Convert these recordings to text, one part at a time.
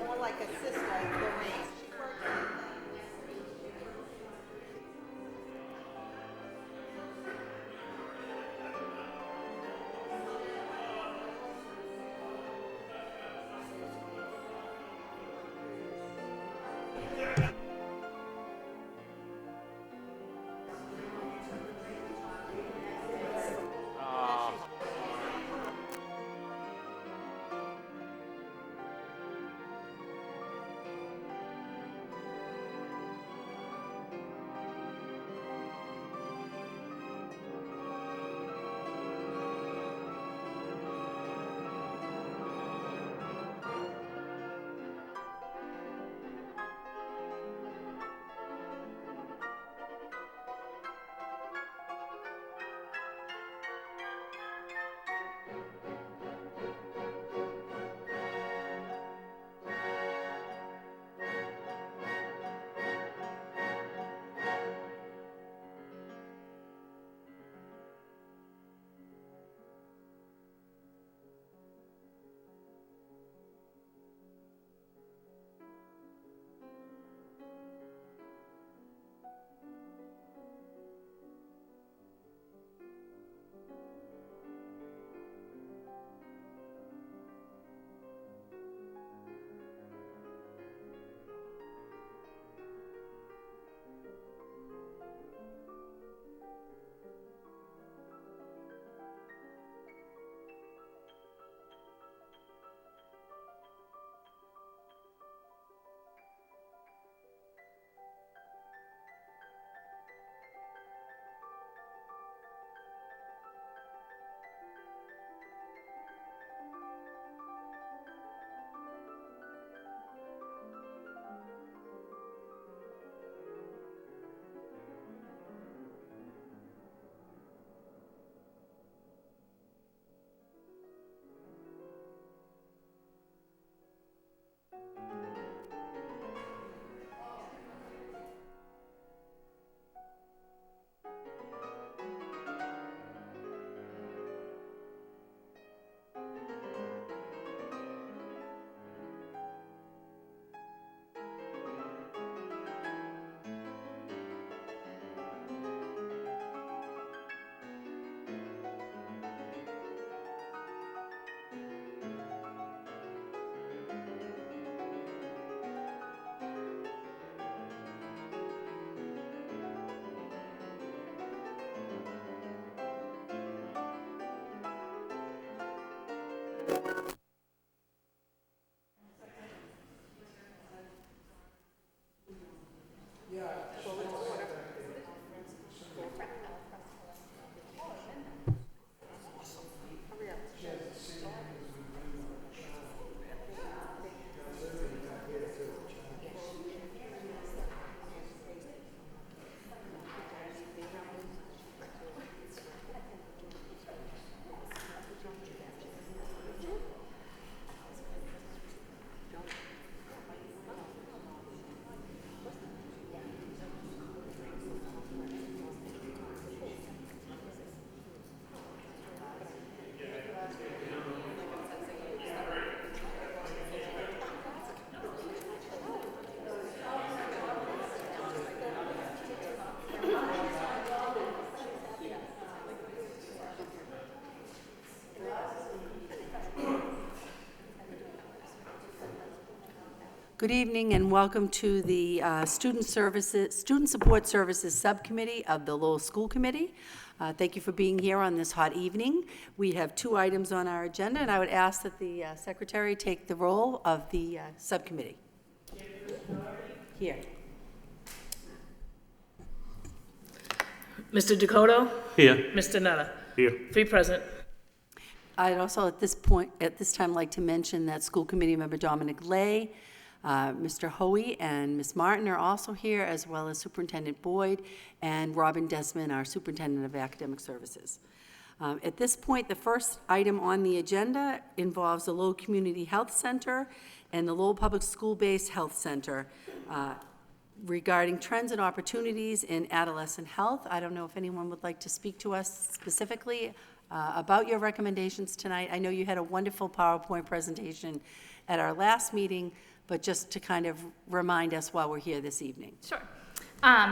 more like a sister, Lorraine. She works in Good evening and welcome to the Student Support Services Subcommittee of the Lowell School Committee. Thank you for being here on this hot evening. We have 2 items on our agenda, and I would ask that the Secretary take the role of the subcommittee. Here. Mr. Dakota? Here. Mr. Nutter? Here. 3 present. I'd also at this time, like to mention that School Committee Member Dominic Lay, Mr. Hoey and Ms. Martin are also here, as well as Superintendent Boyd and Robin Desmond, our Superintendent of Academic Services. At this point, the first item on the agenda involves the Lowell Community Health Center and the Lowell Public School-based Health Center regarding trends and opportunities in adolescent health. I don't know if anyone would like to speak to us specifically about your recommendations tonight. I know you had a wonderful PowerPoint presentation at our last meeting, but just to kind of remind us while we're here this evening. Sure.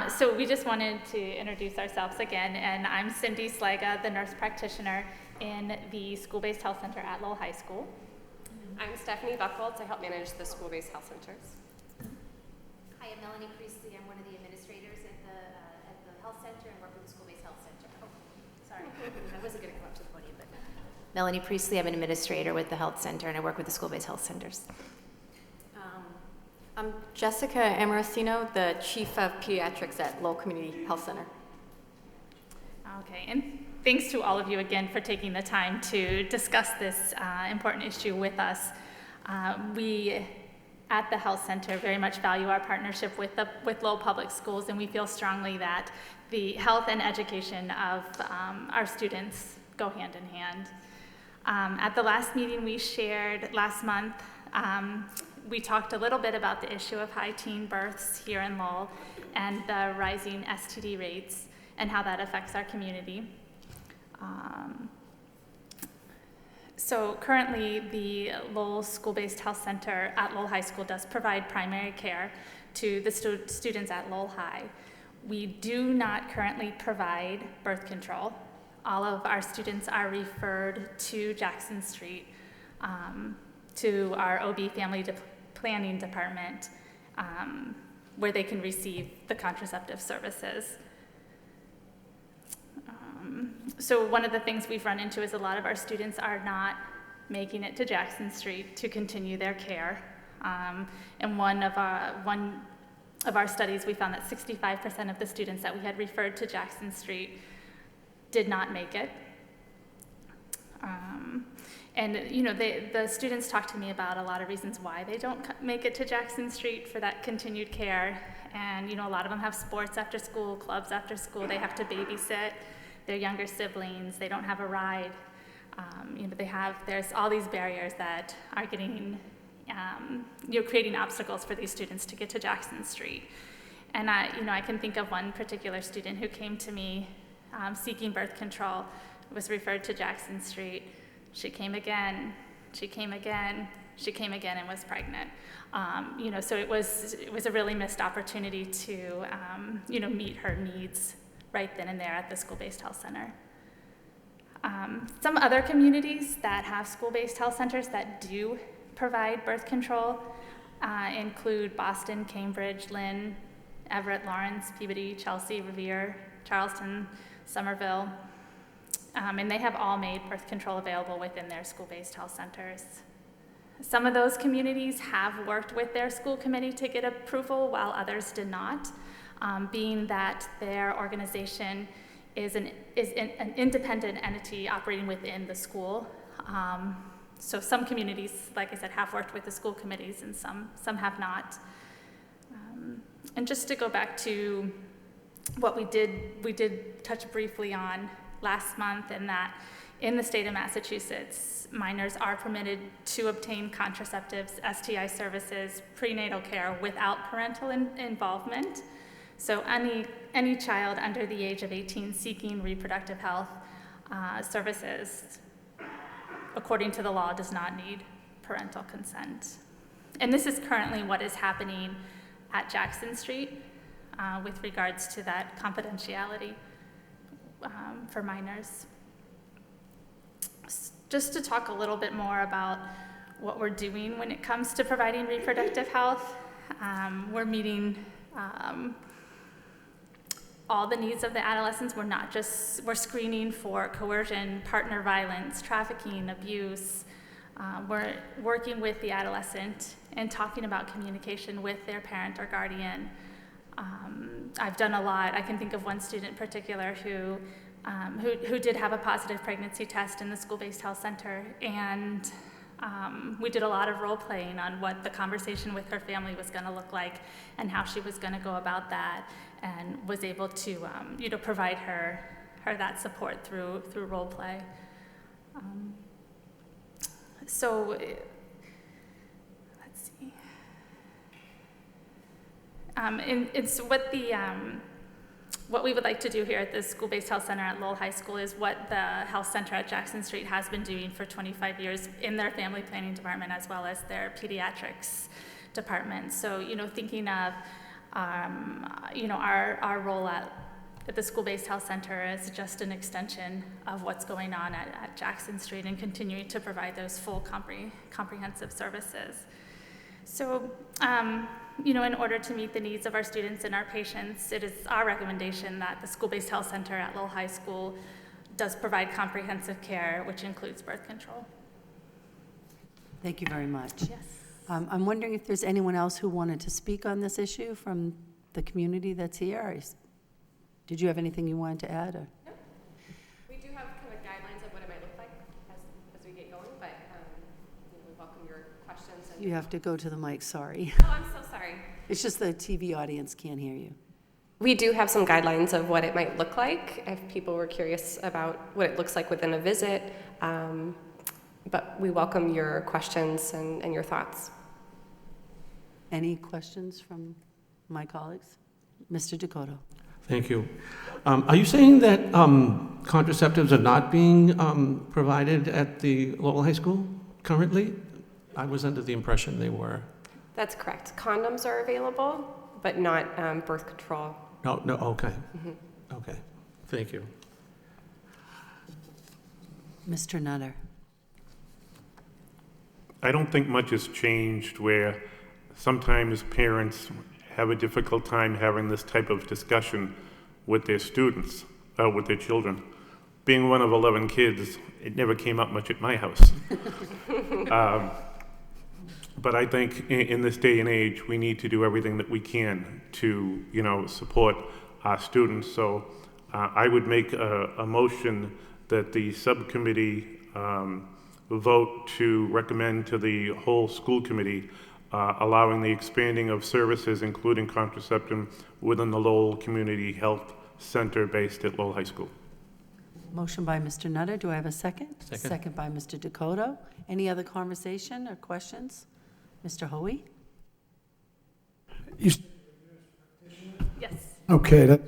So we just wanted to introduce ourselves again, and I'm Cindy Slaga, the nurse practitioner in the school-based health center at Lowell High School. I'm Stephanie Buchholz. I help manage the school-based health centers. Hi, I'm Melanie Priestley. I'm one of the administrators at the health center and work with the school-based health center. Oh, sorry. I wasn't going to come up to the podium, but Melanie Priestley. I'm an administrator with the health center and I work with the school-based health centers. I'm Jessica Amarosino, the Chief of Pediatrics at Lowell Community Health Center. Okay, and thanks to all of you again for taking the time to discuss this important issue with us. We at the health center very much value our partnership with Lowell Public Schools, and we feel strongly that the health and education of our students go hand in hand. At the last meeting we shared last month, we talked a little bit about the issue of high teen births here in Lowell and the rising STD rates and how that affects our community. So currently the Lowell School-Based Health Center at Lowell High School does provide primary care to the students at Lowell High. We do not currently provide birth control. All of our students are referred to Jackson Street, to our OB Family Planning Department, where they can receive the contraceptive services. So one of the things we've run into is a lot of our students are not making it to Jackson Street to continue their care. And one of our studies, we found that 65% of the students that we had referred to Jackson Street did not make it. And you know, the students talk to me about a lot of reasons why they don't make it to Jackson Street for that continued care. And you know, a lot of them have sports after school, clubs after school. They have to babysit their younger siblings. They don't have a ride. You know, there's all these barriers that are getting, creating obstacles for these students to get to Jackson Street. And I can think of one particular student who came to me seeking birth control, was referred to Jackson Street. She came again, she came again, she came again and was pregnant. So it was a really missed opportunity to, meet her needs right then and there at the school-based health center. Some other communities that have school-based health centers that do provide birth control include Boston, Cambridge, Lynn, Everett, Lawrence, Peabody, Chelsea, Revere, Charleston, Somerville. And they have all made birth control available within their school-based health centers. Some of those communities have worked with their school committee to get approval, while others did not, being that their organization is an independent entity operating within the school. So some communities, like I said, have worked with the school committees, and some have not. And just to go back to what we did touch briefly on last month, and that in the state of Massachusetts, minors are permitted to obtain contraceptives, STI services, prenatal care without parental involvement. So any child under the age of 18 seeking reproductive health services, according to the law, does not need parental consent. And this is currently what is happening at Jackson Street with regards to that confidentiality for minors. Just to talk a little bit more about what we're doing when it comes to providing reproductive health, we're meeting all the needs of the adolescents. We're screening for coercion, partner violence, trafficking, abuse. We're working with the adolescent and talking about communication with their parent or guardian. I've done a lot. I can think of one student in particular who did have a positive pregnancy test in the school-based health center, and we did a lot of role-playing on what the conversation with her family was going to look like and how she was going to go about that, and was able to provide her that support through role-play. So let's see. It's what we would like to do here at the school-based health center at Lowell High School is what the health center at Jackson Street has been doing for 25 years in their family planning department, as well as their pediatrics departments. So, thinking of, our role at the school-based health center is just an extension of what's going on at Jackson Street and continuing to provide those full comprehensive services. So, in order to meet the needs of our students and our patients, it is our recommendation that the school-based health center at Lowell High School does provide comprehensive care, which includes birth control. Thank you very much. Yes. I'm wondering if there's anyone else who wanted to speak on this issue from the community that's here. Did you have anything you wanted to add? Or? No. We do have kind of guidelines of what it might look like as we get going, but we welcome your questions. And You have to go to the mic, sorry. Oh, I'm so sorry. It's just the TV audience can't hear you. We do have some guidelines of what it might look like if people were curious about what it looks like within a visit, but we welcome your questions and your thoughts. Any questions from my colleagues? Mr. Dakota. Thank you. Are you saying that contraceptives are not being provided at the Lowell High School currently? I was under the impression they were. That's correct. Condoms are available, but not birth control. No, okay. Okay, thank you. Mr. Nutter. I don't think much has changed where sometimes parents have a difficult time having this type of discussion with their students, with their children. Being one of 11 kids, it never came up much at my house. But I think in this day and age, we need to do everything that we can to, support our students. So I would make a motion that the subcommittee vote to recommend to the whole school committee allowing the expanding of services, including contraception, within the Lowell Community Health Center based at Lowell High School. Motion by Mr. Nutter. Do I have a second? Second. Second by Mr. Dakota. Any other conversation or questions? Mr. Hoey? You, Yes. okay,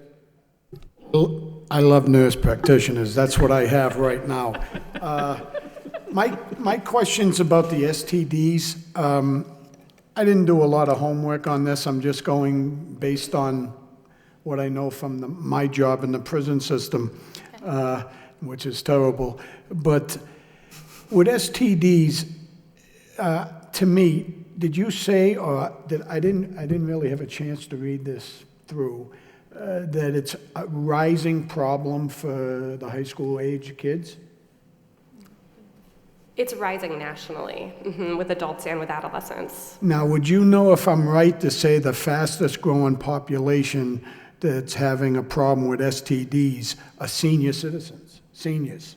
I love nurse practitioners. That's what I have right now. My question's about the STDs. I didn't do a lot of homework on this. I'm just going based on what I know from my job in the prison system, which is terrible. But with STDs, to me, did you say, or did I didn't really have a chance to read this through, that it's a rising problem for the high school age kids? It's rising nationally with adults and with adolescents. Now, would you know if I'm right to say the fastest growing population that's having a problem with STDs are senior citizens, seniors?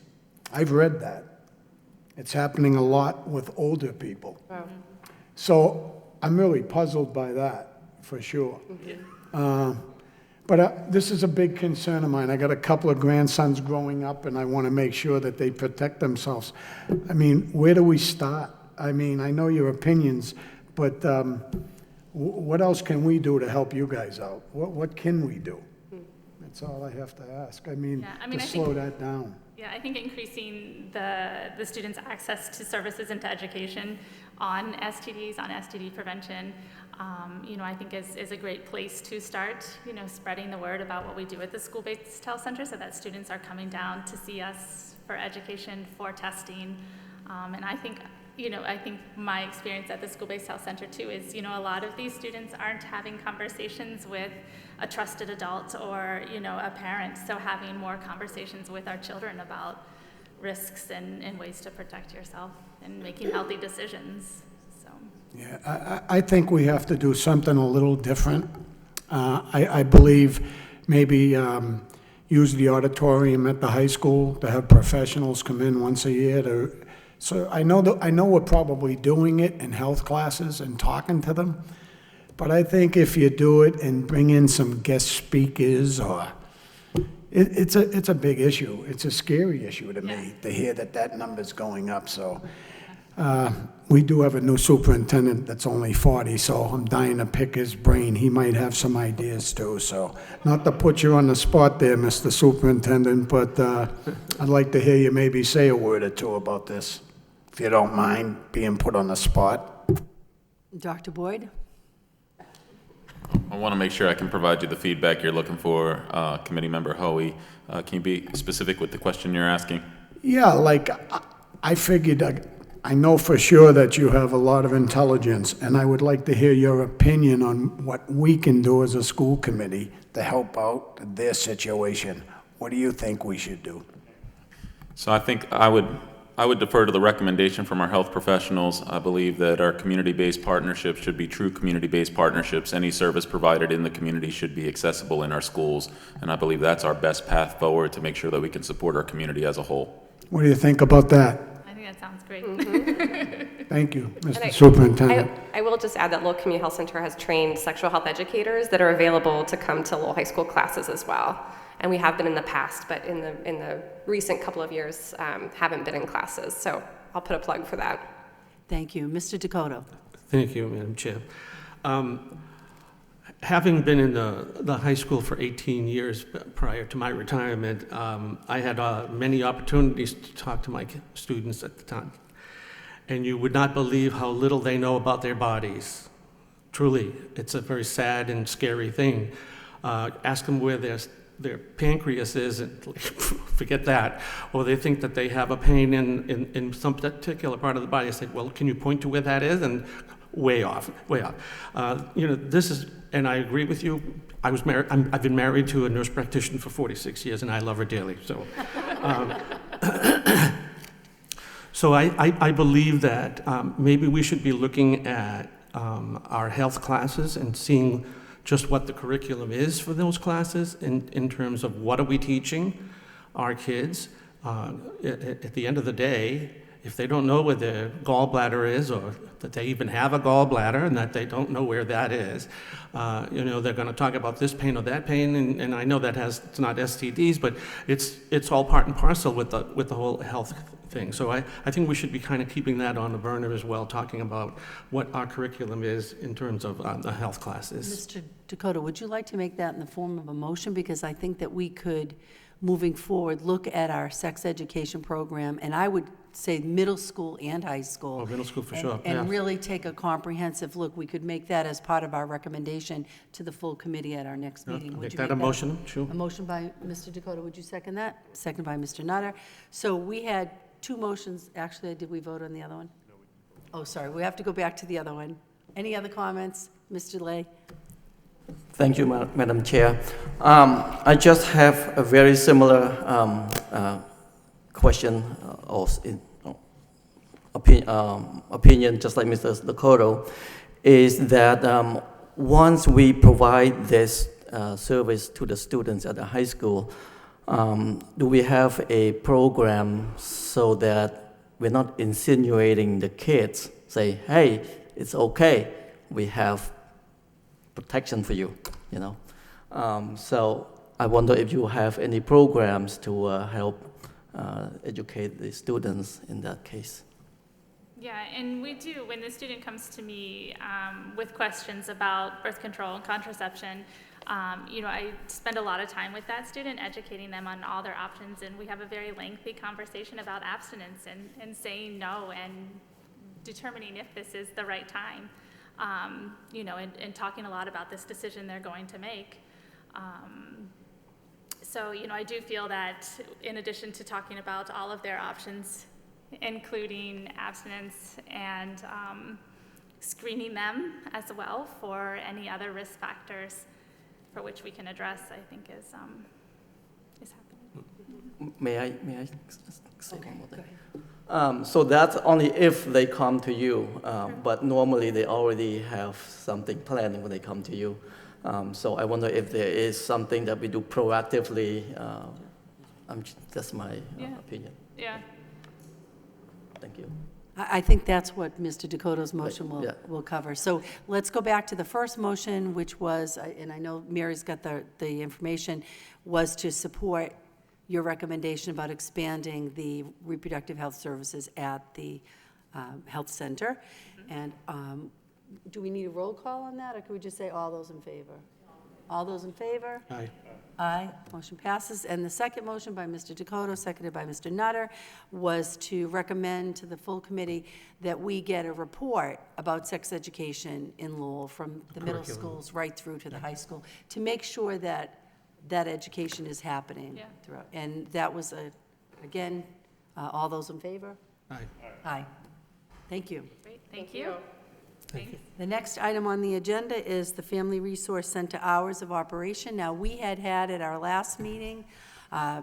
I've read that. It's happening a lot with older people. Wow. So I'm really puzzled by that, for sure. But this is a big concern of mine. I got a couple of grandsons growing up, and I want to make sure that they protect themselves. I mean, where do we start? I mean, I know your opinions, but what else can we do to help you guys out? What can we do? That's all I have to ask. I mean to slow that down. Yeah, I think increasing the students' access to services and to education on STDs, on STD prevention, I think is a great place to start, spreading the word about what we do at the school-based health center so that students are coming down to see us for education, for testing. And I think my experience at the school-based health center too is, a lot of these students aren't having conversations with a trusted adult or, a parent. So having more conversations with our children about risks and ways to protect yourself and making healthy decisions. So. Yeah, I think we have to do something a little different. I believe maybe use the auditorium at the high school to have professionals come in once a year. So I know we're probably doing it in health classes and talking to them, but I think if you do it and bring in some guest speakers, or it's a big issue. It's a scary issue to me to hear that number's going up. So we do have a new superintendent that's only 40, so I'm dying to pick his brain. He might have some ideas too. So not to put you on the spot there, Mr. Superintendent, but I'd like to hear you maybe say a word or two about this, if you don't mind being put on the spot. Dr. Boyd? I want to make sure I can provide you the feedback you're looking for, Committee Member Hoey. Can you be specific with the question you're asking? Yeah, like, I figured, I know for sure that you have a lot of intelligence, and I would like to hear your opinion on what we can do as a school committee to help out their situation. What do you think we should do? So I think I would defer to the recommendation from our health professionals. I believe that our community-based partnerships should be true community-based partnerships. Any service provided in the community should be accessible in our schools, and I believe that's our best path forward to make sure that we can support our community as a whole. What do you think about that? I think that sounds great. Thank you, Mr. And Superintendent. I will just add that Lowell Community Health Center has trained sexual health educators that are available to come to Lowell High School classes as well. And we have been in the past, but in the recent couple of years, haven't been in classes. So I'll put a plug for that. Thank you. Mr. Dakota? Thank you, Madam Chair. Having been in the high school for 18 years prior to my retirement, I had many opportunities to talk to my students at the time. And you would not believe how little they know about their bodies. Truly, it's a very sad and scary thing. Ask them where their pancreas is, and forget that. Or they think that they have a pain in some particular part of the body. I say, well, can you point to where that is? And way off, way off. This is, and I agree with you. I was married. I've been married to a nurse practitioner for 46 years, and I love her dearly. So, so I believe that maybe we should be looking at our health classes and seeing just what the curriculum is for those classes in terms of what are we teaching our kids. At the end of the day, if they don't know where their gallbladder is, or that they even have a gallbladder and that they don't know where that is, they're going to talk about this pain or that pain, and I know that it's not STDs, but it's all part and parcel with the whole health thing. So I think we should be kind of keeping that on the burner as well, talking about what our curriculum is in terms of the health classes. Mr. Dakota, would you like to make that in the form of a motion? Because I think that we could, moving forward, look at our sex education program, and I would say middle school and high school. Oh, middle school for sure, And yeah. really take a comprehensive look. We could make that as part of our recommendation to the full committee at our next meeting. Would Make you that a motion? Sure. A motion by Mr. Dakota, would you second that? Second by Mr. Nutter. So we had two motions. Actually, did we vote on the other one? No. Oh, sorry, we have to go back to the other one. Any other comments? Mr. Lay? Thank you, Madam Chair. I just have a very similar question or opinion, just like Mr. Dakota, is that once we provide this service to the students at the high school, do we have a program so that we're not insinuating the kids, say, hey, it's okay, we have protection for you, So I wonder if you have any programs to help educate the students in that case. Yeah, and we do. When the student comes to me with questions about birth control and contraception, I spend a lot of time with that student, educating them on all their options, and we have a very lengthy conversation about abstinence and saying no and determining if this is the right time. And talking a lot about this decision they're going to make. So, I do feel that in addition to talking about all of their options, including abstinence and screening them as well for any other risk factors for which we can address, I think is happening. May I say one more thing? So that's only if they come to you, but normally they already have something planned when they come to you. So I wonder if there is something that we do proactively. That's my opinion. Yeah. Thank you. I think that's what Mr. Dakota's motion Yeah. will cover. So let's go back to the first motion, which was, and I know Mary's got the information, was to support your recommendation about expanding the reproductive health services at the health center. And do we need a roll call on that, or can we just say all those in favor? All those in favor? Aye. Aye, motion passes. And the second motion by Mr. Dakota, seconded by Mr. Nutter, was to recommend to the full committee that we get a report about sex education in Lowell from the middle Curriculum. schools right through to the high school, to make sure that that education is happening Yeah. throughout. And that was, again, all those in favor? Aye. Aye. Thank you. Great, thank you. Thanks. The next item on the agenda is the Family Resource Center hours of operation. Now, we had at our last meeting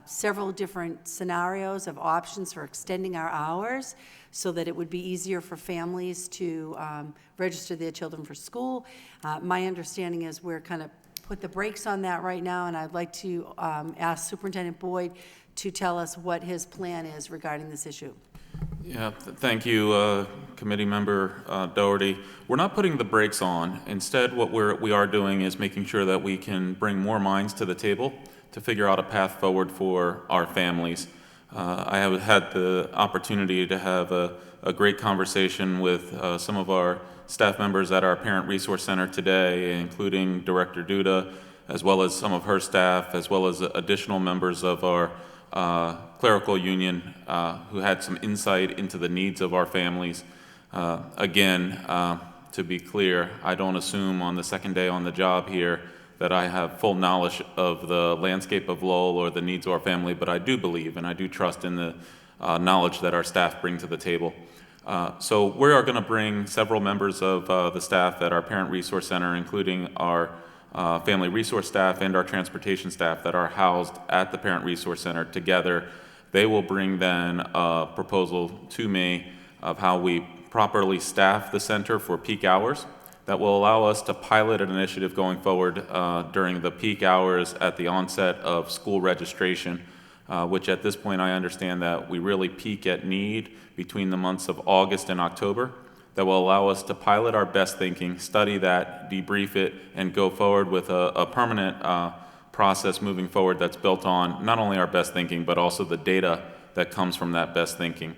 several different scenarios of options for extending our hours so that it would be easier for families to register their children for school. My understanding is we're kind of put the brakes on that right now, and I'd like to ask Superintendent Boyd to tell us what his plan is regarding this issue. Yeah, thank you, committee member Doherty. We're not putting the brakes on. Instead, what we are doing is making sure that we can bring more minds to the table to figure out a path forward for our families. I have had the opportunity to have a great conversation with some of our staff members at our Parent Resource Center today, including Director Duda, as well as some of her staff, as well as additional members of our clerical union who had some insight into the needs of our families. Again, to be clear, I don't assume on the second day on the job here that I have full knowledge of the landscape of Lowell or the needs of our family, but I do believe and I do trust in the knowledge that our staff bring to the table. So we are going to bring several members of the staff at our Parent Resource Center, including our family resource staff and our transportation staff that are housed at the Parent Resource Center together. They will bring then a proposal to me of how we properly staff the center for peak hours that will allow us to pilot an initiative going forward during the peak hours at the onset of school registration, which at this point I understand that we really peak at need between the months of August and October. That will allow us to pilot our best thinking, study that, debrief it, and go forward with a permanent process moving forward that's built on not only our best thinking, but also the data that comes from that best thinking.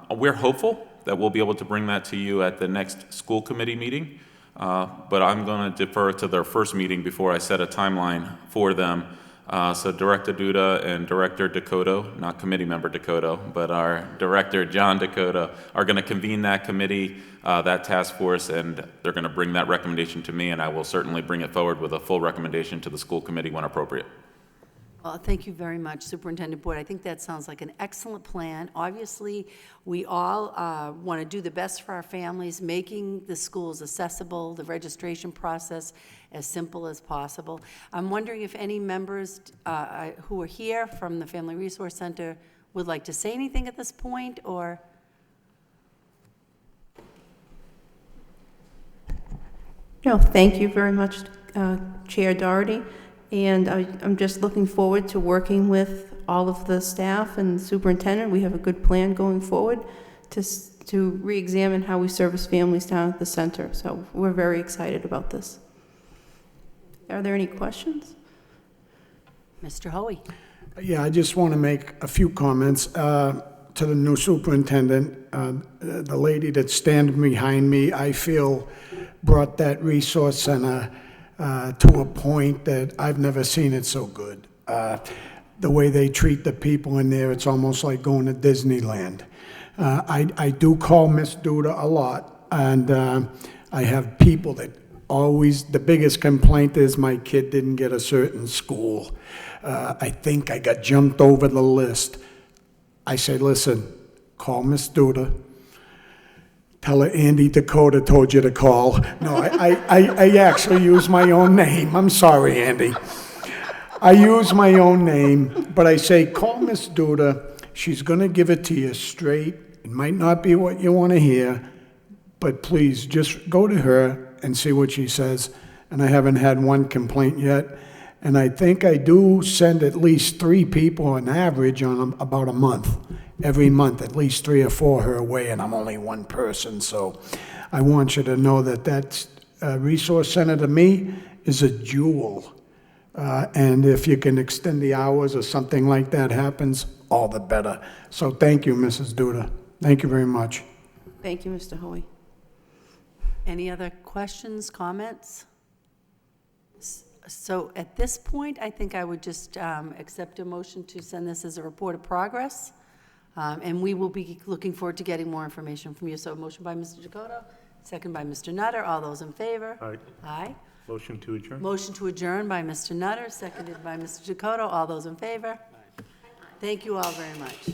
We're hopeful that we'll be able to bring that to you at the next school committee meeting, but I'm going to defer to their first meeting before I set a timeline for them. So Director Duda and Director Dakota, not committee member Dakota, but our Director John Dakota are going to convene that committee, that task force, and they're going to bring that recommendation to me, and I will certainly bring it forward with a full recommendation to the school committee when appropriate. Well, thank you very much, Superintendent Boyd. I think that sounds like an excellent plan. Obviously, we all want to do the best for our families, making the schools accessible, the registration process as simple as possible. I'm wondering if any members who are here from the Family Resource Center would like to say anything at this point, or? No, thank you very much, Chair Doherty. And I'm just looking forward to working with all of the staff and the superintendent. We have a good plan going forward to re-examine how we service families down at the center. So we're very excited about this. Are there any questions? Mr. Hoey. Yeah, I just want to make a few comments to the new superintendent. The lady that's standing behind me, I feel, brought that resource center to a point that I've never seen it so good. The way they treat the people in there, it's almost like going to Disneyland. I do call Miss Duda a lot, and I have people that always, the biggest complaint is my kid didn't get a certain school. I think I got jumped over the list. I say, listen, call Miss Duda. Tell her Andy Dakota told you to call. No, I actually use my own name. I'm sorry, Andy. I use my own name, but I say, call Miss Duda. She's going to give it to you straight. It might not be what you want to hear, but please just go to her and see what she says. And I haven't had one complaint yet. And I think I do send at least 3 people on average on about a month. Every month, at least 3 or 4 her way, and I'm only one person. So I want you to know that that resource center to me is a jewel. And if you can extend the hours or something like that happens, all the better. So thank you, Mrs. Duda. Thank you very much. Thank you, Mr. Hoey. Any other questions, comments? So at this point, I think I would just accept a motion to send this as a report of progress. And we will be looking forward to getting more information from you. So a motion by Mr. Dakota, second by Mr. Nutter. All those in favor? Aye. Aye. Motion to adjourn? Motion to adjourn by Mr. Nutter, seconded by Mr. Dakota. All those in favor? Thank you all very much.